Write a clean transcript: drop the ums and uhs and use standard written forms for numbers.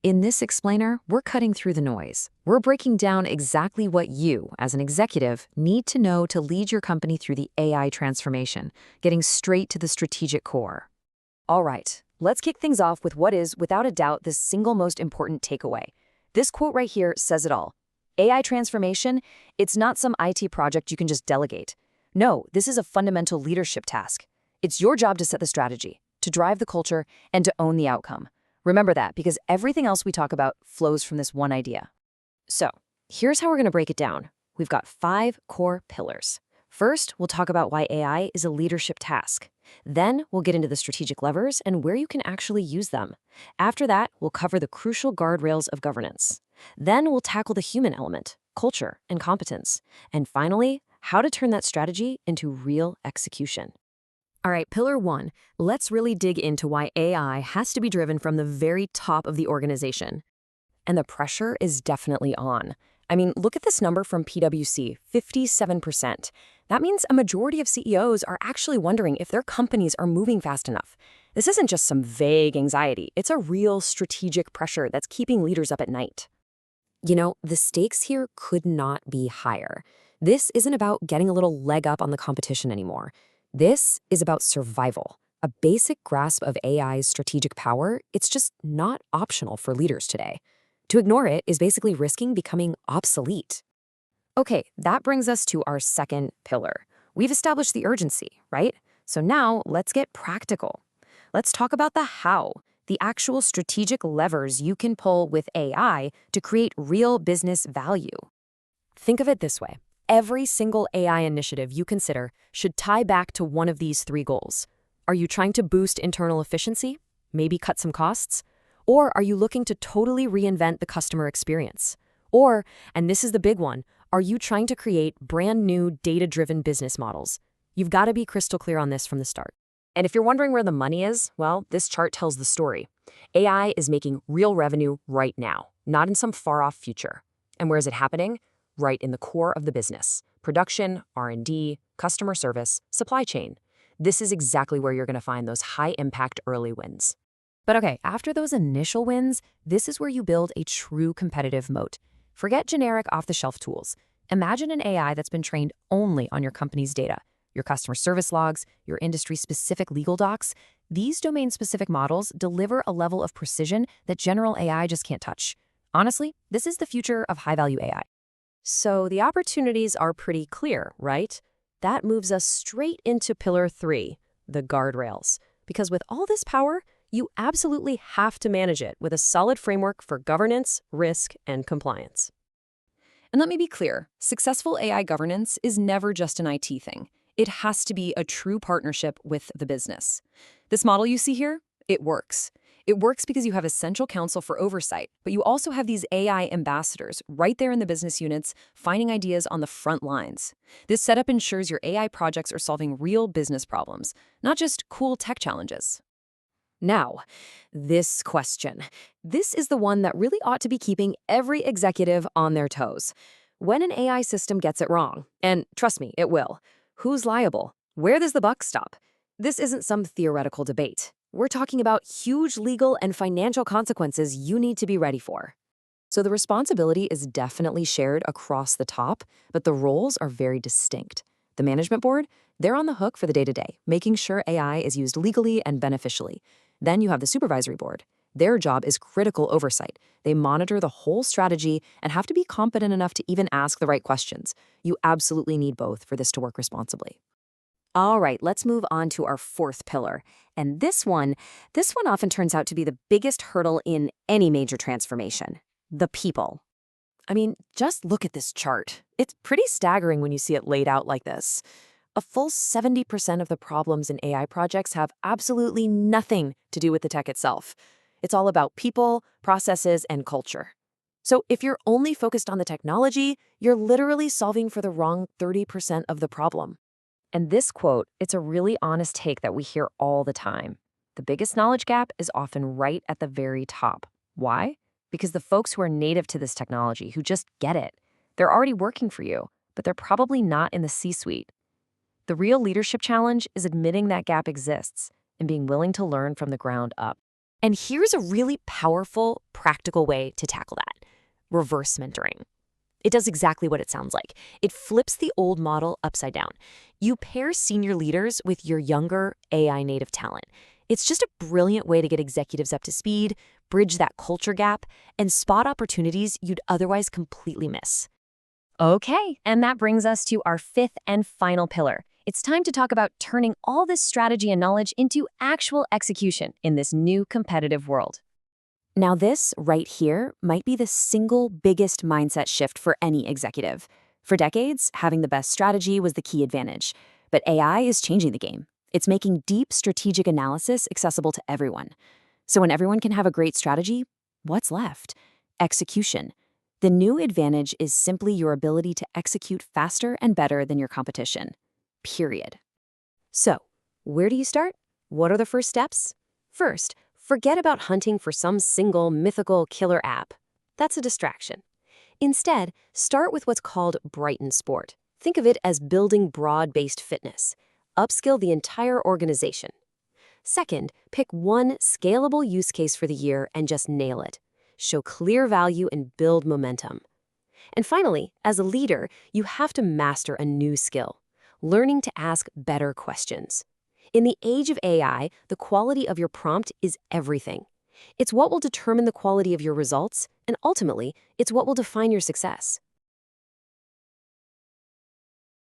In this explainer, we're cutting through the noise. We're breaking down exactly what you, as an executive, need to know to lead your company through the AI transformation, getting straight to the strategic core. All right, let's kick things off with what is, without a doubt, the single most important takeaway. This quote right here says it all. AI transformation, it's not some IT project you can just delegate. No, this is a fundamental leadership task. It's your job to set the strategy, to drive the culture, and to own the outcome. Remember that, because everything else we talk about flows from this one idea. So, here's how we're going to break it down. We've got 5 core pillars. First, we'll talk about why AI is a leadership task. Then, we'll get into the strategic levers and where you can actually use them. After that, we'll cover the crucial guardrails of governance. Then, we'll tackle the human element, culture, and competence. And finally, how to turn that strategy into real execution. All right, pillar 1, let's really dig into why AI has to be driven from the very top of the organization. And the pressure is definitely on. I mean, look at this number from PwC, 57%. That means a majority of CEOs are actually wondering if their companies are moving fast enough. This isn't just some vague anxiety. It's a real strategic pressure that's keeping leaders up at night. You know, the stakes here could not be higher. This isn't about getting a little leg up on the competition anymore. This is about survival. A basic grasp of AI's strategic power, it's just not optional for leaders today. To ignore it is basically risking becoming obsolete. Okay, that brings us to our second pillar. We've established the urgency, right? So now let's get practical. Let's talk about the how, the actual strategic levers you can pull with AI to create real business value. Think of it this way. Every single AI initiative you consider should tie back to one of these 3 goals. Are you trying to boost internal efficiency? Maybe cut some costs? Or are you looking to totally reinvent the customer experience? Or, and this is the big one, are you trying to create brand new data-driven business models? You've got to be crystal clear on this from the start. And if you're wondering where the money is, well, this chart tells the story. AI is making real revenue right now, not in some far-off future. And where is it happening? Right in the core of the business. Production, R&D, customer service, supply chain. This is exactly where you're going to find those high-impact early wins. But okay, after those initial wins, this is where you build a true competitive moat. Forget generic off-the-shelf tools. Imagine an AI that's been trained only on your company's data, your customer service logs, your industry-specific legal docs. These domain-specific models deliver a level of precision that general AI just can't touch. Honestly, this is the future of high-value AI. So the opportunities are pretty clear, right? That moves us straight into pillar 3, the guardrails. Because with all this power, you absolutely have to manage it with a solid framework for governance, risk, and compliance. And let me be clear, successful AI governance is never just an IT thing. It has to be a true partnership with the business. This model you see here, it works. It works because you have a central council for oversight, but you also have these AI ambassadors right there in the business units, finding ideas on the front lines. This setup ensures your AI projects are solving real business problems, not just cool tech challenges. Now, this question. This is the one that really ought to be keeping every executive on their toes. When an AI system gets it wrong, and trust me, it will, who's liable? Where does the buck stop? This isn't some theoretical debate. We're talking about huge legal and financial consequences you need to be ready for. So the responsibility is definitely shared across the top, but the roles are very distinct. The management board, they're on the hook for the day-to-day, making sure AI is used legally and beneficially. Then you have the supervisory board. Their job is critical oversight. They monitor the whole strategy and have to be competent enough to even ask the right questions. You absolutely need both for this to work responsibly. All right, let's move on to our 4th pillar. And this one often turns out to be the biggest hurdle in any major transformation, the people. I mean, just look at this chart. It's pretty staggering when you see it laid out like this. A full 70% of the problems in AI projects have absolutely nothing to do with the tech itself. It's all about people, processes, and culture. So if you're only focused on the technology, you're literally solving for the wrong 30% of the problem. And this quote, it's a really honest take that we hear all the time. The biggest knowledge gap is often right at the very top. Why? Because the folks who are native to this technology, who just get it, they're already working for you, but they're probably not in the C-suite. The real leadership challenge is admitting that gap exists and being willing to learn from the ground up. And here's a really powerful, practical way to tackle that: reverse mentoring. It does exactly what it sounds like. It flips the old model upside down. You pair senior leaders with your younger AI native talent. It's just a brilliant way to get executives up to speed, bridge that culture gap, and spot opportunities you'd otherwise completely miss. Okay, and that brings us to our fifth and final pillar. It's time to talk about turning all this strategy and knowledge into actual execution in this new competitive world. Now, this right here might be the single biggest mindset shift for any executive. For decades, having the best strategy was the key advantage. But AI is changing the game. It's making deep strategic analysis accessible to everyone. So when everyone can have a great strategy, what's left? Execution. The new advantage is simply your ability to execute faster and better than your competition. Period. So, where do you start? What are the first steps? First, forget about hunting for some single mythical killer app. That's a distraction. Instead, start with what's called Brighton Sport. Think of it as building broad-based fitness. Upskill the entire organization. Second, pick one scalable use case for the year and just nail it. Show clear value and build momentum. And finally, as a leader, you have to master a new skill: learning to ask better questions. In the age of AI, the quality of your prompt is everything. It's what will determine the quality of your results, and ultimately, it's what will define your success.